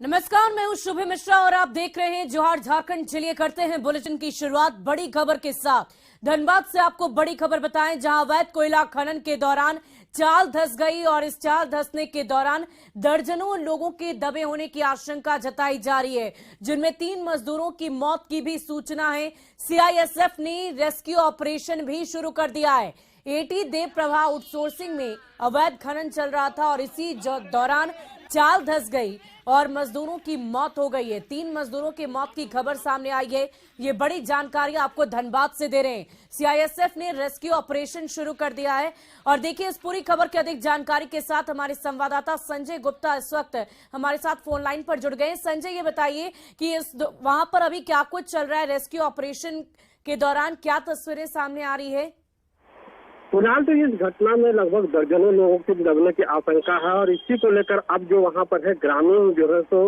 नमस्कार, मैं हूं शुभ मिश्रा और आप देख रहे हैं जोहार झारखंड। चलिए करते हैं बुलेटिन की शुरुआत बड़ी खबर के साथ। धनबाद से आपको बड़ी खबर बताएं, जहां अवैध कोयला खनन के दौरान चाल धंस गई और इस चाल धंसने के दौरान दर्जनों लोगों के दबे होने की आशंका जताई जा रही है, जिनमें 3 मजदूरों की मौत की भी सूचना है। सीआईएसएफ ने रेस्क्यू ऑपरेशन भी शुरू कर दिया है। एटी देव प्रभा आउटसोर्सिंग में अवैध खनन चल रहा था और इसी दौरान चाल धंस गई और मजदूरों की मौत हो गई है। 3 मजदूरों की मौत की खबर सामने आई है। ये बड़ी जानकारी आपको धनबाद से दे रहे हैं। सीआईएसएफ ने रेस्क्यू ऑपरेशन शुरू कर दिया है और देखिए इस पूरी खबर की अधिक जानकारी के साथ हमारे संवाददाता संजय गुप्ता इस वक्त हमारे साथ फोन लाइन पर जुड़ गए। संजय, ये बताइए कि वहां पर अभी क्या कुछ चल रहा है, रेस्क्यू ऑपरेशन के दौरान क्या तस्वीरें सामने आ रही है? फिलहाल तो इस घटना में लगभग दर्जनों लोगों के दबने की आशंका है और इसी को लेकर अब जो वहां पर है ग्रामीण जो है तो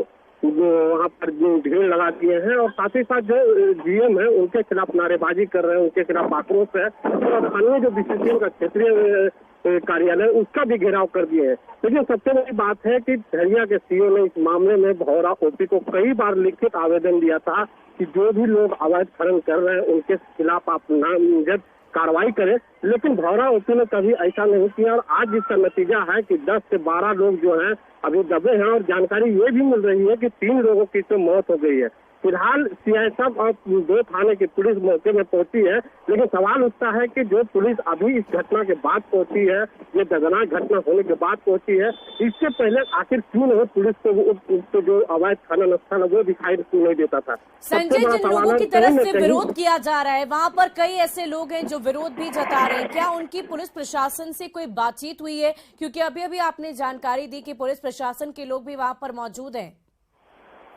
वहां पर भीड़ लगा दिए हैं और साथ ही साथ जो जीएम है उनके खिलाफ नारेबाजी कर रहे हैं, उनके खिलाफ आक्रोश है और स्थानीय जो बीसीसीएल का क्षेत्रीय कार्यालय उसका भी घेराव कर दिए हैं। लेकिन सबसे बड़ी बात है कि धैर्या के सीओ ने इस मामले में भौरा ओपी को कई बार लिखित आवेदन दिया था कि जो भी लोग अवैध खनन कर रहे हैं उनके खिलाफ आप नामजद कार्रवाई करें, लेकिन भौरा ओपी ने कभी ऐसा नहीं किया और आज इसका नतीजा है कि 10 से 12 लोग जो हैं अभी दबे हैं और जानकारी ये भी मिल रही है कि 3 लोगों की तो मौत हो गई है। फिलहाल सीआईएसएफ और 2 थाने की पुलिस मौके में पहुंची है, लेकिन सवाल उठता है कि जो पुलिस अभी इस घटना के बाद पहुंची है, ये दर्दनाक घटना होने के बाद पहुंची है, इससे पहले आखिर क्यों नहीं पुलिस को जो अवैध खनन स्थल है वो दिखाई नहीं देता था। संजय, जिन लोगों की तरफ से विरोध किया जा रहा है वहां पर कई ऐसे लोग हैं जो विरोध भी जता रहे हैं, क्या उनकी पुलिस प्रशासन से कोई बातचीत हुई है? क्योंकि अभी अभी आपने जानकारी दी कि पुलिस प्रशासन के लोग भी वहां पर मौजूद हैं।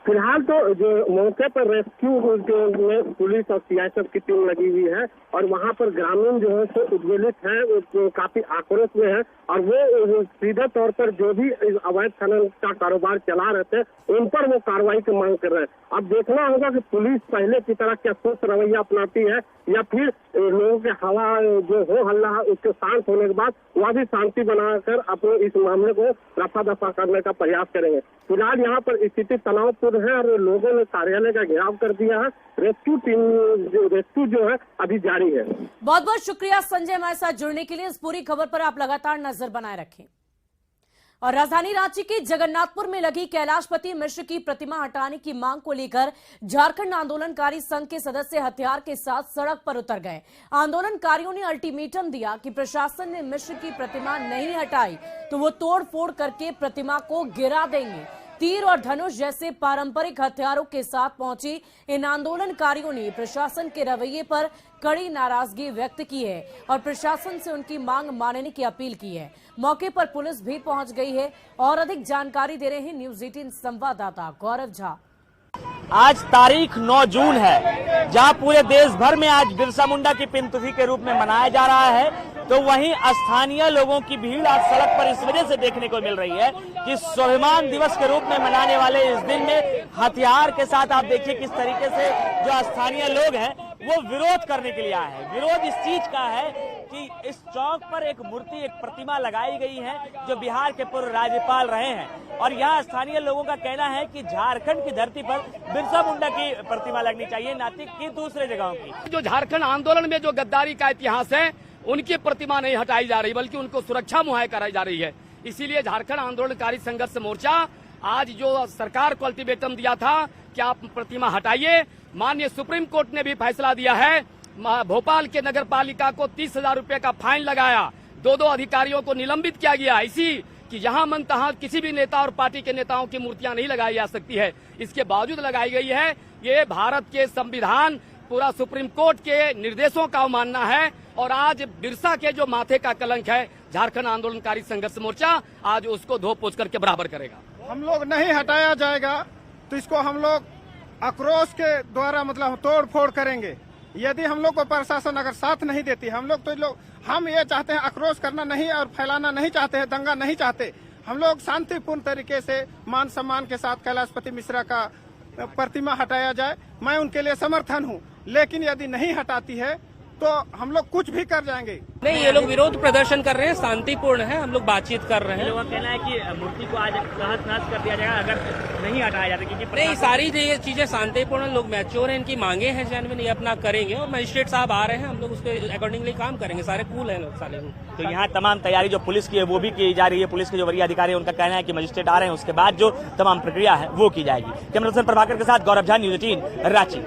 फिलहाल तो जो मौके पर रेस्क्यू में पुलिस और सीआईएसएफ की टीम लगी हुई है और वहां पर ग्रामीण जो है तो उद्वेलित है, काफी आक्रोश में है और वो सीधे तौर पर जो भी अवैध खनन का कारोबार चला रहे थे उन पर वो कार्रवाई की मांग कर रहे हैं। अब देखना होगा कि पुलिस पहले की तरह क्या सोच रवैया अपनाती है या फिर लोगों के हवा जो हो हल्ला है उसके शांत होने के बाद वह भी शांति बनाकर अपने इस मामले को रफा दफा करने का प्रयास करेंगे। फिलहाल यहाँ पर स्थिति तनावपूर्ण है और लोगों ने कार्यालय का घेराव कर दिया है। रेस्क्यू जो है अभी जारी है। बहुत बहुत शुक्रिया संजय हमारे साथ जुड़ने के लिए। इस पूरी खबर पर आप लगातार नजर बनाए रखें। और राजधानी रांची के जगन्नाथपुर में लगी कैलाशपति मिश्र की प्रतिमा हटाने की मांग को लेकर झारखंड आंदोलनकारी संघ के सदस्य हथियार के साथ सड़क पर उतर गए। आंदोलनकारियों ने अल्टीमेटम दिया कि प्रशासन ने मिश्र की प्रतिमा नहीं हटाई तो वो तोड़ फोड़ करके प्रतिमा को गिरा देंगे। तीर और धनुष जैसे पारंपरिक हथियारों के साथ पहुंची इन आंदोलनकारियों ने प्रशासन के रवैये पर कड़ी नाराजगी व्यक्त की है और प्रशासन से उनकी मांग मानने की अपील की है। मौके पर पुलिस भी पहुंच गई है और अधिक जानकारी दे रहे हैं न्यूज 18 संवाददाता गौरव झा। आज तारीख 9 जून है, जहां पूरे देश भर में आज बिरसा मुंडा की पुण्यतिथि के रूप में मनाया जा रहा है, तो वहीं स्थानीय लोगों की भीड़ आज सड़क पर इस वजह से देखने को मिल रही है कि स्वाभिमान दिवस के रूप में मनाने वाले इस दिन में हथियार के साथ आप देखिए किस तरीके से जो स्थानीय लोग हैं वो विरोध करने के लिए आए हैं। विरोध इस चीज का है कि इस चौक पर एक मूर्ति, एक प्रतिमा लगाई गई है जो बिहार के पूर्व राज्यपाल रहे हैं और यहाँ स्थानीय लोगों का कहना है कि झारखंड की धरती पर बिरसा मुंडा की प्रतिमा लगनी चाहिए, ना कि दूसरे जगहों की। जो झारखंड आंदोलन में जो गद्दारी का इतिहास है उनकी प्रतिमा नहीं हटाई जा रही बल्कि उनको सुरक्षा मुहैया कराई जा रही है। इसीलिए झारखंड आंदोलनकारी संघर्ष मोर्चा आज जो सरकार को अल्टीमेटम दिया था कि आप प्रतिमा हटाइए, माननीय सुप्रीम कोर्ट ने भी फैसला दिया है। भोपाल के नगर पालिका को 30,000 रुपए का फाइन लगाया, 2 अधिकारियों को निलंबित किया गया, इसी कि जहां मन तहां किसी भी नेता और पार्टी के नेताओं की मूर्तियां नहीं लगाई जा सकती है। इसके बावजूद लगाई गई है। ये भारत के संविधान, पूरा सुप्रीम कोर्ट के निर्देशों का मानना है और आज बिरसा के जो माथे का कलंक है झारखंड आंदोलनकारी संघर्ष मोर्चा आज उसको धो पोछ करके बराबर करेगा। हम लोग नहीं हटाया जाएगा तो इसको हम लोग आक्रोश के द्वारा मतलब तोड़ फोड़ करेंगे। यदि हम लोग को प्रशासन अगर साथ नहीं देती, हम ये चाहते हैं आक्रोश करना नहीं और फैलाना नहीं चाहते हैं, दंगा नहीं चाहते। हम लोग शांतिपूर्ण तरीके से मान सम्मान के साथ कैलाशपति मिश्रा का प्रतिमा हटाया जाए, मैं उनके लिए समर्थन हूँ। लेकिन यदि नहीं हटाती है तो हम लोग कुछ भी कर जाएंगे। नहीं, ये लोग विरोध प्रदर्शन कर रहे हैं, शांतिपूर्ण है, हम लोग बातचीत कर रहे हैं। लोगों का कहना है कि मूर्ति को आज तहस नहस कर दिया जाएगा अगर नहीं हटाया जाता, क्योंकि नहीं, सारी ये चीजें शांतिपूर्ण, लोग मैच्योर हैं, इनकी मांगे हैं जेन्युइन, ये अपना करेंगे और मजिस्ट्रेट साहब आ रहे हैं, हम लोग उसके अकॉर्डिंगली काम करेंगे, सारे कूल हैं लोग सारे। तो यहाँ तमाम तैयारी जो पुलिस की है वो भी की जा रही है। पुलिस के जो वरीय अधिकारी है उनका कहना है कि मजिस्ट्रेट आ रहे हैं, उसके बाद जो तमाम प्रक्रिया है वो की जाएगी। कैमरा पर्सन प्रभाकर के साथ गौरव झा, न्यूज़ 18 रांची।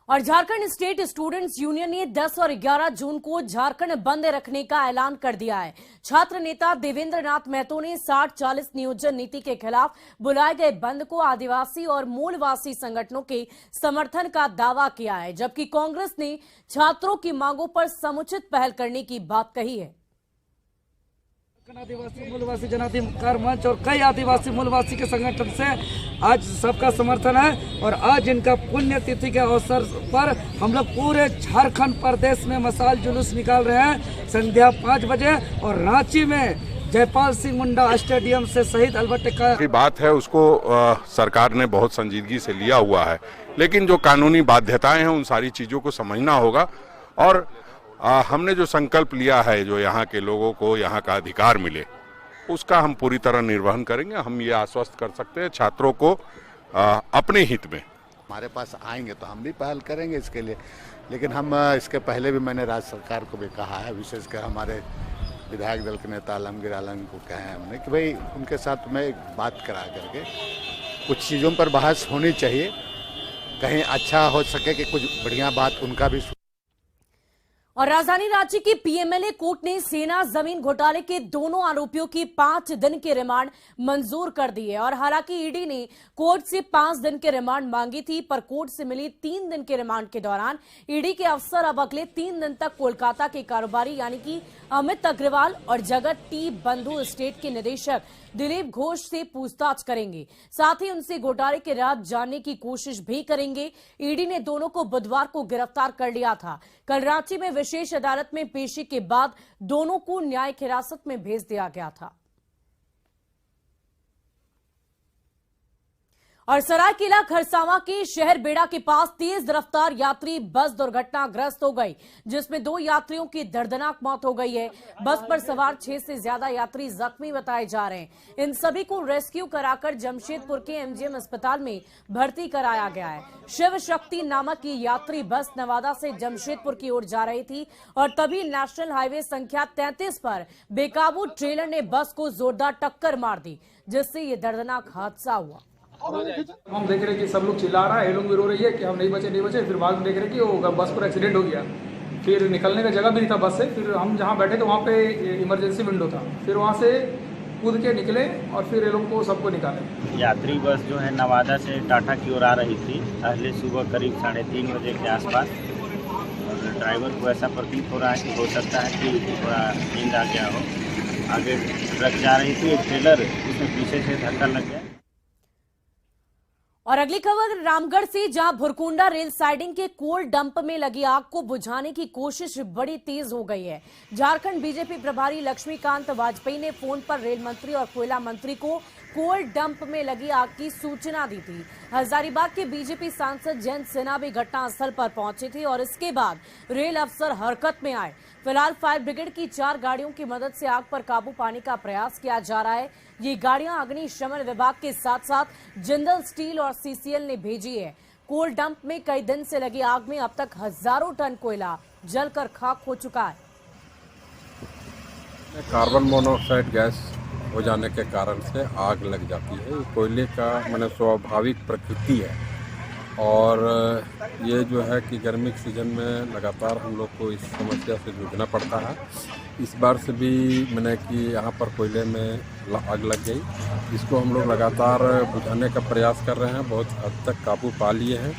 और झारखंड स्टेट स्टूडेंट्स यूनियन ने 10 और 11 जून को झारखंड बंद रखने का ऐलान कर दिया है। छात्र नेता देवेंद्र नाथ महतो ने 60-40 नियोजन नीति के खिलाफ बुलाए गए बंद को आदिवासी और मूलवासी संगठनों के समर्थन का दावा किया है, जबकि कांग्रेस ने छात्रों की मांगों पर समुचित पहल करने की बात कही है। आदिवासी मूलवासी जनाधिकार मंच और कई आदिवासी मूलवासी के संगठन से आज सबका समर्थन है और आज इनका पुण्यतिथि के अवसर पर हम लोग पूरे झारखंड प्रदेश में मशाल जुलूस निकाल रहे हैं संध्या 5 बजे और रांची में जयपाल सिंह मुंडा स्टेडियम से शहीद अल्बर्ट एक्का की बात है उसको सरकार ने बहुत संजीदगी से लिया हुआ है, लेकिन जो कानूनी बाध्यताएं हैं उन सारी चीजों को समझना होगा और हमने जो संकल्प लिया है जो यहाँ के लोगों को यहाँ का अधिकार मिले उसका हम पूरी तरह निर्वहन करेंगे। हम ये आश्वस्त कर सकते हैं छात्रों को अपने हित में हमारे पास आएंगे तो हम भी पहल करेंगे इसके लिए, लेकिन हम इसके पहले भी मैंने राज्य सरकार को भी कहा है, विशेषकर हमारे विधायक दल के नेता आलमगीर आलम को कहा है हमने कि भाई उनके साथ में एक बात करा करके कुछ चीज़ों पर बहस होनी चाहिए, कहीं अच्छा हो सके कि कुछ बढ़िया बात उनका भी। और राजधानी रांची की पीएमएलए कोर्ट ने सेना जमीन घोटाले के दोनों आरोपियों की 5 दिन की रिमांड मंजूर कर दी है। और हालांकि ईडी ने कोर्ट से 5 दिन की रिमांड मांगी थी, पर कोर्ट से मिली 3 दिन के रिमांड के दौरान ईडी के अफसर अब अगले 3 दिन तक कोलकाता के कारोबारी यानी कि अमित अग्रवाल और जगत टी बंधु एस्टेट के निदेशक दिलीप घोष से पूछताछ करेंगे। साथ ही उनसे घोटाले के राज जानने की कोशिश भी करेंगे। ईडी ने दोनों को बुधवार को गिरफ्तार कर लिया था। कल रांची में विशेष अदालत में पेशी के बाद दोनों को न्यायिक हिरासत में भेज दिया गया था। और सरायकेला खरसावां के शहर बेड़ा के पास तेज रफ्तार यात्री बस दुर्घटनाग्रस्त हो गई, जिसमें 2 यात्रियों की दर्दनाक मौत हो गई है। बस पर सवार 6 से ज्यादा यात्री जख्मी बताए जा रहे हैं। इन सभी को रेस्क्यू कराकर जमशेदपुर के एमजीएम अस्पताल में भर्ती कराया गया है। शिव शक्ति नामक ये यात्री बस नवादा से जमशेदपुर की ओर जा रही थी और तभी नेशनल हाईवे संख्या 33 पर बेकाबू ट्रेलर ने बस को जोरदार टक्कर मार दी, जिससे ये दर्दनाक हादसा हुआ। हम देख रहे कि सब लोग चिल्ला रहा है, ये लोग भी रो रही है कि हम नहीं बचे। फिर बाद में देख रहे कि वो बस पर एक्सीडेंट हो गया। फिर निकलने का जगह भी नहीं था बस से। फिर हम जहाँ बैठे थे वहाँ पे इमरजेंसी विंडो था, फिर वहाँ से कूद के निकले और फिर ये लोग को सबको निकाले। यात्री बस जो है नवादा से टाटा की ओर आ रही थी अगले सुबह करीब 3:30 बजे के आसपास, और ड्राइवर को ऐसा प्रतीत हो रहा है कि हो सकता है कि थोड़ा नींद आ गया हो। आगे ट्रक जा रही थी, एक ट्रेलर उसमें पीछे से धक्का लग गया। और अगली खबर रामगढ़ से, जहां भुरकुंडा रेल साइडिंग के कोल डंप में लगी आग को बुझाने की कोशिश बड़ी तेज हो गई है। झारखंड बीजेपी प्रभारी लक्ष्मीकांत वाजपेयी ने फोन पर रेल मंत्री और कोयला मंत्री को कोल डंप में लगी आग की सूचना दी थी। हजारीबाग के बीजेपी सांसद जयंत सिन्हा भी घटनास्थल पर पहुंचे थे और इसके बाद रेल अफसर हरकत में आए। फिलहाल फायर ब्रिगेड की 4 गाड़ियों की मदद से आग पर काबू पाने का प्रयास किया जा रहा है। ये गाड़ियां अग्निशमन विभाग के साथ साथ जिंदल स्टील और सीसीएल ने भेजी है। कोल डंप में कई दिन से लगी आग में अब तक हजारों टन कोयला जलकर खाक हो चुका है। कार्बन मोनोऑक्साइड गैस हो जाने के कारण से आग लग जाती है। कोयले का माने स्वाभाविक प्रकृति है और ये जो है कि गर्मी के सीजन में लगातार हम लोग को इस समस्या से जूझना पड़ता है। इस बार से भी मैंने कि यहाँ पर कोयले में आग लग गई, इसको हम लोग लगातार बुझाने का प्रयास कर रहे हैं, बहुत हद तक काबू पा लिए हैं।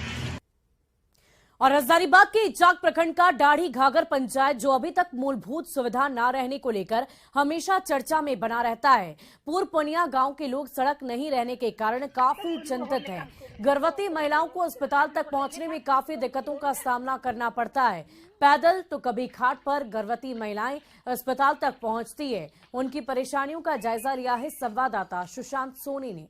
और हजारीबाग के इचाक प्रखंड का डाढ़ी घाघर पंचायत, जो अभी तक मूलभूत सुविधा न रहने को लेकर हमेशा चर्चा में बना रहता है। पूर्व पनिया गांव के लोग सड़क नहीं रहने के कारण काफी चिंतित हैं। गर्भवती महिलाओं को अस्पताल तक पहुंचने में काफी दिक्कतों का सामना करना पड़ता है। पैदल तो कभी खाट पर गर्भवती महिलाएं अस्पताल तक पहुंचती है। उनकी परेशानियों का जायजा लिया है संवाददाता सुशांत सोनी ने।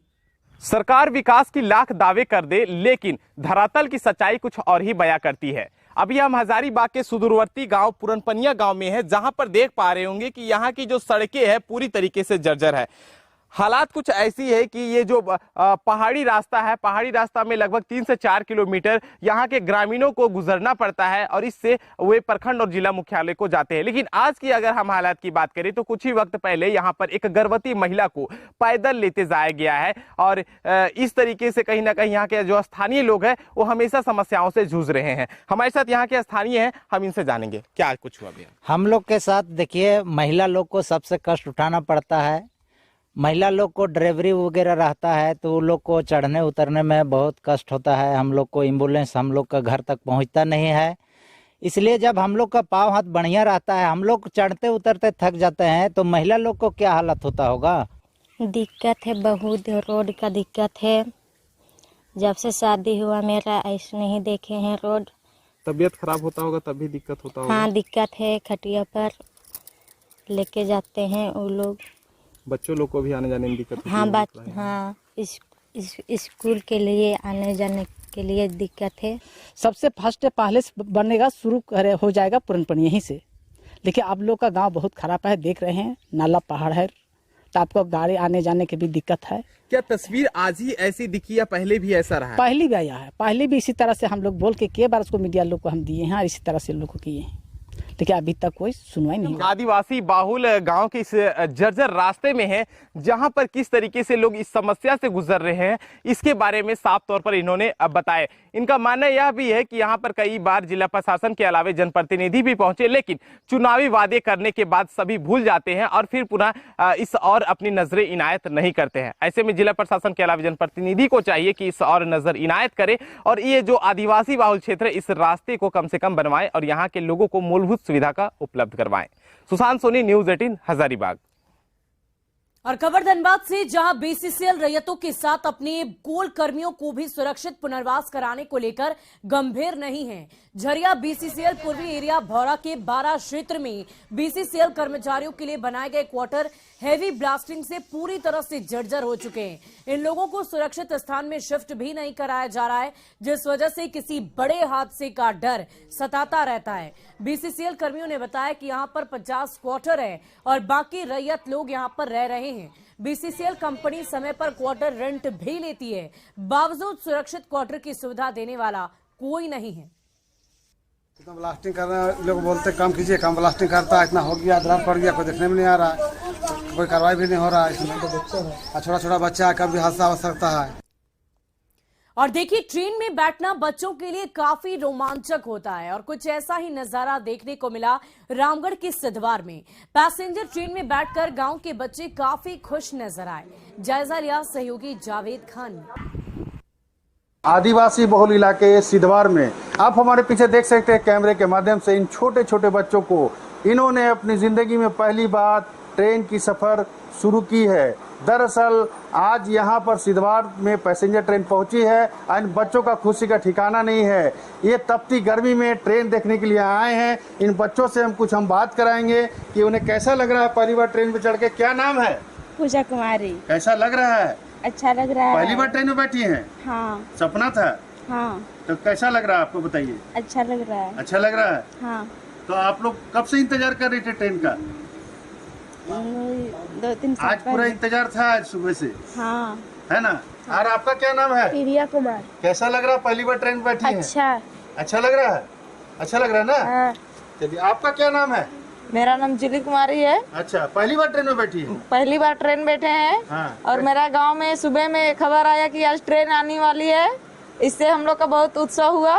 सरकार विकास की लाख दावे कर दे, लेकिन धरातल की सच्चाई कुछ और ही बयां करती है। अभी हम हजारीबाग के सुदूरवर्ती गांव पुरनपनिया गांव में है, जहां पर देख पा रहे होंगे कि यहां की जो सड़कें हैं पूरी तरीके से जर्जर है। हालात कुछ ऐसी है कि ये जो पहाड़ी रास्ता है, पहाड़ी रास्ता में लगभग 3 से 4 किलोमीटर यहाँ के ग्रामीणों को गुजरना पड़ता है और इससे वे प्रखंड और जिला मुख्यालय को जाते हैं। लेकिन आज की अगर हम हालात की बात करें तो कुछ ही वक्त पहले यहाँ पर एक गर्भवती महिला को पैदल लेते जाया गया है और इस तरीके से कहीं ना कहीं यहाँ के जो स्थानीय लोग हैं वो हमेशा समस्याओं से जूझ रहे हैं। हमारे साथ यहाँ के स्थानीय हैं, हम इनसे जानेंगे क्या कुछ हुआ भैया। हम लोग के साथ देखिए, महिला लोग को सबसे कष्ट उठाना पड़ता है। महिला लोग को ड्राइवरी वगैरह रहता है तो वो लोग को चढ़ने उतरने में बहुत कष्ट होता है। हम लोग को एम्बुलेंस हम लोग का घर तक पहुंचता नहीं है, इसलिए जब हम लोग का पाँव हाथ बढ़िया रहता है, हम लोग चढ़ते उतरते थक जाते हैं, तो महिला लोग को क्या हालत होता होगा। दिक्कत है, बहुत रोड का दिक्कत है। जब से शादी हुआ मेरा ऐसे नहीं देखे हैं रोड। तबीयत खराब होता होगा तभी दिक्कत होता होगा। हाँ, दिक्कत है। खटिया पर लेके जाते हैं वो लोग। बच्चों लोग को भी आने जाने में दिक्कत होती है। हाँ, स्कूल के लिए आने जाने के लिए दिक्कत है। सबसे फर्स्ट पहले बनेगा, शुरू हो जाएगा पुरनपनिया यहीं से। देखिए आप लोग का गांव बहुत खराब है, देख रहे हैं, नाला पहाड़ है तो आपको गाड़ी आने जाने की भी दिक्कत है। क्या तस्वीर आज ही ऐसी दिखी या पहले भी ऐसा रहा? पहले भी आया है, पहले भी इसी तरह से हम लोग बोल के कई बार उसको मीडिया लोग को हम दिए हैं और इसी तरह से लोग को किए हैं, लेकिन अभी तक कोई सुनवाई नहीं। आदिवासी बाहुल गांव के इस जर्जर रास्ते में है, जहां पर किस तरीके से लोग इस समस्या से गुजर रहे हैं इसके बारे में साफ तौर पर इन्होंने बताया। इनका मानना यह भी है कि यहां पर कई बार जिला प्रशासन के अलावे जनप्रतिनिधि भी पहुंचे, लेकिन चुनावी वादे करने के बाद सभी भूल जाते हैं और फिर पुनः इस और अपनी नजरें इनायत नहीं करते हैं। ऐसे में जिला प्रशासन के अलावा जनप्रतिनिधि को चाहिए कि इस और नजर इनायत करे और ये जो आदिवासी बाहुल क्षेत्र है इस रास्ते को कम से कम बनवाए और यहाँ के लोगों को मूलभूत सुविधा का उपलब्ध करवाएं। सुशांत सोनी, न्यूज़ 18 हजारीबाग। और खबर धनबाद से, जहां बीसीसीएल रैयतों के साथ अपने कोल कर्मियों को भी सुरक्षित पुनर्वास कराने को लेकर गंभीर नहीं है। झरिया बीसीसीएल पूर्वी एरिया भौरा के 12 क्षेत्र में बीसीसीएल कर्मचारियों के लिए बनाए गए क्वार्टर हेवी ब्लास्टिंग से पूरी तरह से जर्जर हो चुके हैं। इन लोगों को सुरक्षित स्थान में शिफ्ट भी नहीं कराया जा रहा है, जिस वजह से किसी बड़े हादसे का डर सताता रहता है। बीसीसीएल कर्मियों ने बताया कि यहां पर 50 क्वार्टर है और बाकी रैयत लोग यहां पर रह रहे हैं। बीसीसीएल कंपनी समय पर क्वार्टर रेंट भी लेती है, बावजूद सुरक्षित क्वार्टर की सुविधा देने वाला कोई नहीं है। इतना ब्लास्टिंग कर रहे हैं, लोग बोलते काम कीजिए, काम ब्लास्टिंग करता है, इतना हो गया, दरार पड़ गया, कोई देखने में नहीं आ रहा है, कोई कार्रवाई भी नहीं हो रहा है इसमें। छोटा छोटा बच्चा है, कभी हादसा हो सकता है। और देखिए, ट्रेन में बैठना बच्चों के लिए काफी रोमांचक होता है और कुछ ऐसा ही नजारा देखने को मिला रामगढ़ के सिद्धवार में। पैसेंजर ट्रेन में बैठकर गांव के बच्चे काफी खुश नजर आए। जायजा लिया सहयोगी जावेद खान ने। आदिवासी बहुल इलाके सिद्धवार में आप हमारे पीछे देख सकते हैं कैमरे के माध्यम से इन छोटे छोटे बच्चों को, इन्होंने अपनी जिंदगी में पहली बार ट्रेन की सफर शुरू की है। दरअसल आज यहाँ पर सिद्धवार में पैसेंजर ट्रेन पहुंची है और इन बच्चों का खुशी का ठिकाना नहीं है। ये तपती गर्मी में ट्रेन देखने के लिए आए हैं। इन बच्चों से हम बात कराएंगे कि उन्हें कैसा लग रहा है पहली बार ट्रेन में चढ़ के। क्या नाम है? पूजा कुमारी। कैसा लग रहा है? अच्छा लग रहा है। पहली बार ट्रेन में बैठी हैं? हाँ। सपना था? हाँ। तो कैसा लग रहा है आपको, बताइए। अच्छा लग रहा है। अच्छा लग रहा है? हाँ। तो आप लोग कब से इंतजार कर रहे थे ट्रेन का? 2-3 साल। आज पूरा इंतजार था, आज सुबह से। हाँ। है ना? और आपका क्या नाम है? प्रिया कुमार। कैसा लग रहा है पहली बार ट्रेन बैठी है? अच्छा। अच्छा लग रहा है? अच्छा लग रहा है ना? हाँ। चलिए, आपका क्या नाम है? मेरा नाम जूली कुमारी है। अच्छा, पहली बार ट्रेन में बैठी है? पहली बार ट्रेन बैठे हैं। हाँ। और मेरा गांव में सुबह में खबर आया कि आज ट्रेन आने वाली है, इससे हम लोग का बहुत उत्साह हुआ।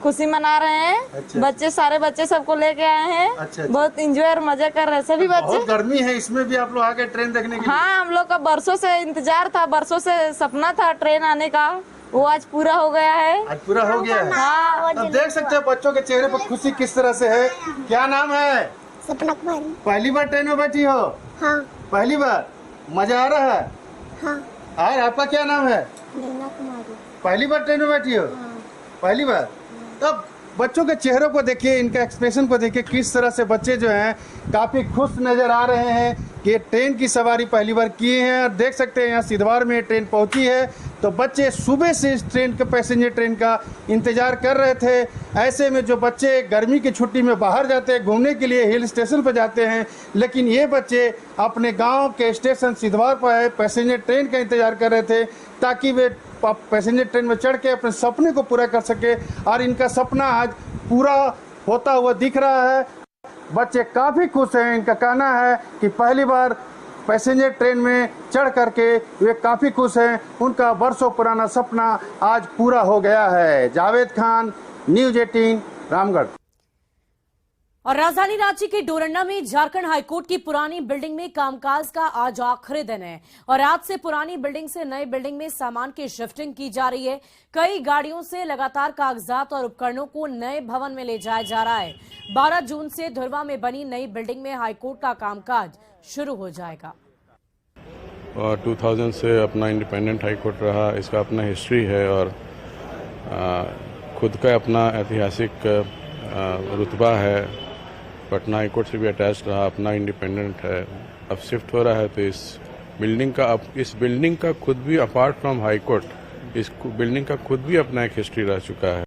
खुशी मना रहे हैं। अच्छा। बच्चे, सारे बच्चे सबको लेके आए हैं। अच्छा। बहुत एंजॉय और मजा कर रहे हैं सभी बच्चे। बहुत गर्मी है, इसमें भी आप लोग आके ट्रेन देखने के लिए? हाँ, हम लोग का बरसों से इंतजार था, बरसों से सपना था ट्रेन आने का, वो आज पूरा हो गया है। आज पूरा हो गया है। हाँ। अब देख सकते हैं बच्चों के चेहरे पर खुशी किस तरह से है। क्या नाम है? सपना कुमारी। पहली बार ट्रेन में बैठी हो? हाँ। पहली बार? मजा आ रहा है? हाँ। और आपका क्या नाम है? मीना कुमारी। पहली बार ट्रेन में बैठी हो? हाँ। पहली बार? तब बच्चों के चेहरों को देखिए, इनका एक्सप्रेशन को देखिए, किस तरह से बच्चे जो हैं काफ़ी खुश नज़र आ रहे हैं कि ट्रेन की सवारी पहली बार किए हैं। और देख सकते हैं यहाँ सिद्धवार में ट्रेन पहुंची है तो बच्चे सुबह से इस ट्रेन के पैसेंजर ट्रेन का इंतज़ार कर रहे थे। ऐसे में जो बच्चे गर्मी की छुट्टी में बाहर जाते हैं घूमने के लिए, हिल स्टेशन पर जाते हैं, लेकिन ये बच्चे अपने गाँव के स्टेशन सिद्धवार पर पैसेंजर ट्रेन का इंतज़ार कर रहे थे ताकि वे पैसेंजर ट्रेन में चढ़ के अपने सपने को पूरा कर सके। और इनका सपना आज पूरा होता हुआ दिख रहा है। बच्चे काफ़ी खुश हैं। इनका कहना है कि पहली बार पैसेंजर ट्रेन में चढ़ करके वे काफ़ी खुश हैं। उनका वर्षों पुराना सपना आज पूरा हो गया है। जावेद खान, न्यूज़ 18, रामगढ़। और राजधानी रांची के डोरंडा में झारखंड हाईकोर्ट की पुरानी बिल्डिंग में कामकाज का आज आखिरी दिन है और आज से पुरानी बिल्डिंग से नई बिल्डिंग में सामान की शिफ्टिंग की जा रही है। कई गाड़ियों से लगातार कागजात और उपकरणों को नए भवन में ले जाया जा रहा है। 12 जून से धुरवा में बनी नई बिल्डिंग में हाईकोर्ट का कामकाज शुरू हो जाएगा। 2000 से अपना इंडिपेंडेंट हाईकोर्ट रहा, इसका अपना हिस्ट्री है और खुद का अपना ऐतिहासिक रुतबा है। पटना हाईकोर्ट से भी अटैच रहा, अपना इंडिपेंडेंट है। अब शिफ्ट हो रहा है तो इस बिल्डिंग का खुद भी अपार्ट फ्रॉम हाईकोर्ट, इस बिल्डिंग का खुद भी अपना एक हिस्ट्री रह चुका है।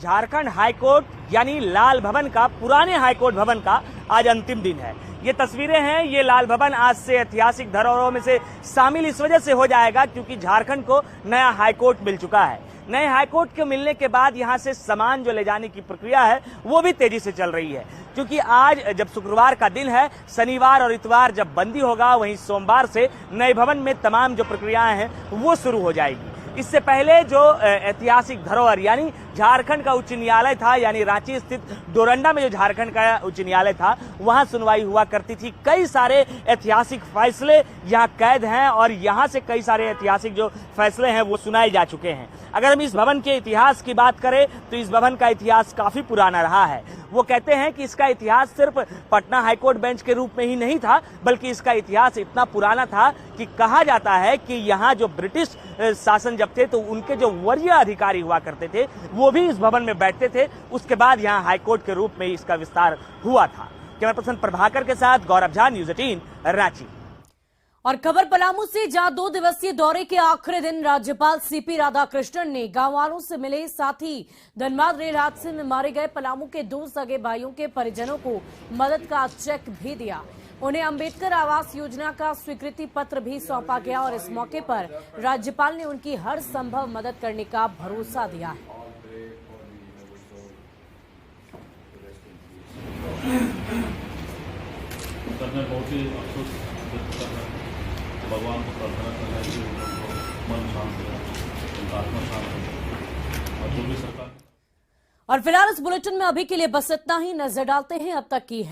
झारखंड हाईकोर्ट यानी लाल भवन का, पुराने हाईकोर्ट भवन का आज अंतिम दिन है। ये तस्वीरें हैं, ये लाल भवन आज से ऐतिहासिक धरोहरों में से शामिल इस वजह से हो जाएगा क्योंकि झारखंड को नया हाईकोर्ट मिल चुका है। नए हाईकोर्ट के मिलने के बाद यहां से सामान जो ले जाने की प्रक्रिया है वो भी तेजी से चल रही है क्योंकि आज जब शुक्रवार का दिन है, शनिवार और इतवार जब बंदी होगा, वहीं सोमवार से नए भवन में तमाम जो प्रक्रियाएं हैं वो शुरू हो जाएगी। इससे पहले जो ऐतिहासिक धरोहर यानी झारखंड का उच्च न्यायालय था, यानी रांची स्थित डोरंडा में जो झारखंड का उच्च न्यायालय था वहां सुनवाई हुआ करती थी। कई सारे ऐतिहासिक फैसले यहां कैद हैं और यहां से कई सारे ऐतिहासिक जो फैसले हैं वो सुनाए जा चुके हैं। अगर हम इस भवन के इतिहास की बात करें तो इस भवन का इतिहास काफी पुराना रहा है। वो कहते हैं कि इसका इतिहास सिर्फ पटना हाईकोर्ट बेंच के रूप में ही नहीं था, बल्कि इसका इतिहास इतना पुराना था कि कहा जाता है कि यहाँ जो ब्रिटिश शासन जब थे तो उनके जो वरीय अधिकारी हुआ करते थे वो भी इस भवन में बैठते थे। उसके बाद यहाँ हाईकोर्ट के रूप में इसका विस्तार हुआ था। कैमरा पर्सन प्रभाकर के साथ गौरव झा, न्यूज़ 18 रांची। और खबर पलामू से, जहां 2 दिवसीय दौरे के आखिरी दिन राज्यपाल सीपी राधाकृष्णन ने गांव वालों से मिले, साथ ही धनबाद रेल हादसे में मारे गए पलामू के 2 सगे भाइयों के परिजनों को मदद का चेक भी दिया। उन्हें अंबेडकर आवास योजना का स्वीकृति पत्र भी सौंपा गया और इस मौके पर राज्यपाल ने उनकी हर संभव मदद करने का भरोसा दिया है। भगवान को प्रार्थना करना है कि मन शांत हो, आत्मा शांत हो और जो भी सरकार। और फिलहाल इस बुलेटिन में अभी के लिए बस इतना ही। नजर डालते हैं अब तक की